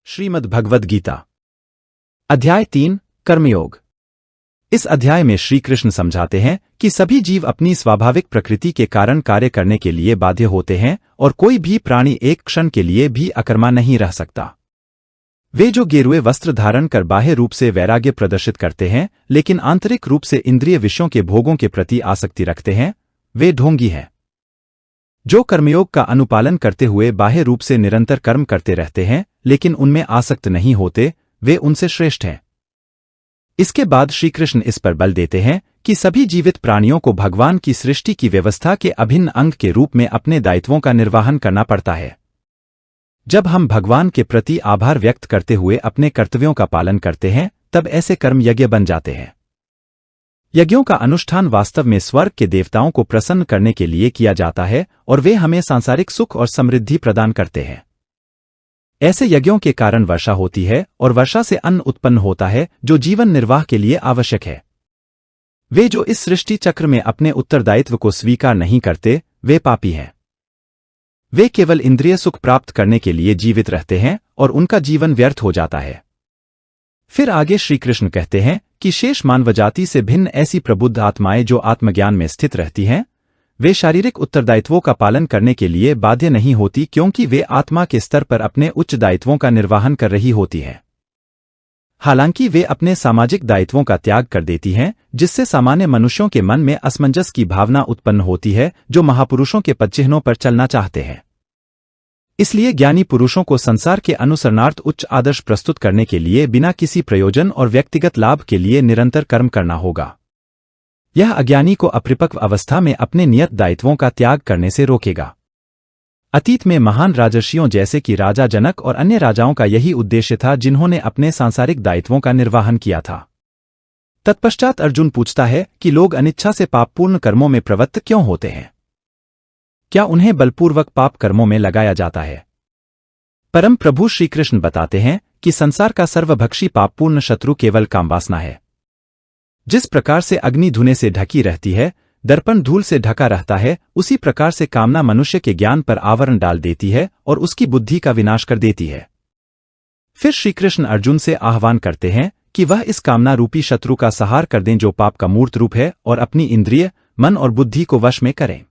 श्रीमद् भगवद गीता अध्याय 3 कर्मयोग। इस अध्याय में श्री कृष्ण समझाते हैं कि सभी जीव अपनी स्वाभाविक प्रकृति के कारण कार्य करने के लिए बाध्य होते हैं और कोई भी प्राणी एक क्षण के लिए भी अकर्मा नहीं रह सकता। वे जो गेरुए वस्त्र धारण कर बाह्य रूप से वैराग्य प्रदर्शित करते हैं लेकिन आंतरिक रूप से इंद्रिय विषयों के भोगों के प्रति आसक्ति रखते हैं, वे ढोंगी हैं। जो कर्मयोग का अनुपालन करते हुए बाह्य रूप से निरंतर कर्म करते रहते हैं लेकिन उनमें आसक्त नहीं होते, वे उनसे श्रेष्ठ हैं। इसके बाद श्री कृष्ण इस पर बल देते हैं कि सभी जीवित प्राणियों को भगवान की सृष्टि की व्यवस्था के अभिन्न अंग के रूप में अपने दायित्वों का निर्वहन करना पड़ता है। जब हम भगवान के प्रति आभार व्यक्त करते हुए अपने कर्तव्यों का पालन करते हैं तब ऐसे कर्म यज्ञ बन जाते हैं। यज्ञों का अनुष्ठान वास्तव में स्वर्ग के देवताओं को प्रसन्न करने के लिए किया जाता है और वे हमें सांसारिक सुख और समृद्धि प्रदान करते हैं। ऐसे यज्ञों के कारण वर्षा होती है और वर्षा से अन्न उत्पन्न होता है जो जीवन निर्वाह के लिए आवश्यक है। वे जो इस सृष्टि चक्र में अपने उत्तरदायित्व को स्वीकार नहीं करते, वे पापी हैं। वे केवल इंद्रिय सुख प्राप्त करने के लिए जीवित रहते हैं और उनका जीवन व्यर्थ हो जाता है। फिर आगे श्री कृष्ण कहते हैं कि शेष मानवजाति से भिन्न ऐसी प्रबुद्ध आत्माएं जो आत्मज्ञान में स्थित रहती हैं, वे शारीरिक उत्तरदायित्वों का पालन करने के लिए बाध्य नहीं होती क्योंकि वे आत्मा के स्तर पर अपने उच्च दायित्वों का निर्वहन कर रही होती हैं। हालांकि वे अपने सामाजिक दायित्वों का त्याग कर देती हैं, जिससे सामान्य मनुष्यों के मन में असमंजस की भावना उत्पन्न होती है जो महापुरुषों के पदचिह्नों पर चलना चाहते हैं। इसलिए ज्ञानी पुरुषों को संसार के अनुसरणार्थ उच्च आदर्श प्रस्तुत करने के लिए बिना किसी प्रयोजन और व्यक्तिगत लाभ के लिए निरंतर कर्म करना होगा। यह अज्ञानी को अपरिपक्व अवस्था में अपने नियत दायित्वों का त्याग करने से रोकेगा। अतीत में महान राजर्षियों जैसे कि राजा जनक और अन्य राजाओं का यही उद्देश्य था जिन्होंने अपने सांसारिक दायित्वों का निर्वहन किया था। तत्पश्चात अर्जुन पूछता है कि लोग अनिच्छा से पापपूर्ण कर्मों में प्रवृत्त क्यों होते हैं? क्या उन्हें बलपूर्वक पाप कर्मों में लगाया जाता है? परम प्रभु श्री कृष्ण बताते हैं कि संसार का सर्वभक्षी पापपूर्ण शत्रु केवल कामवासना है। जिस प्रकार से अग्नि धुएं से ढकी रहती है, दर्पण धूल से ढका रहता है, उसी प्रकार से कामना मनुष्य के ज्ञान पर आवरण डाल देती है और उसकी बुद्धि का विनाश कर देती है। फिर श्री कृष्ण अर्जुन से आह्वान करते हैं कि वह इस कामना रूपी शत्रु का संहार कर दें जो पाप का मूर्त रूप है और अपनी इंद्रिय, मन और बुद्धि को वश में करें।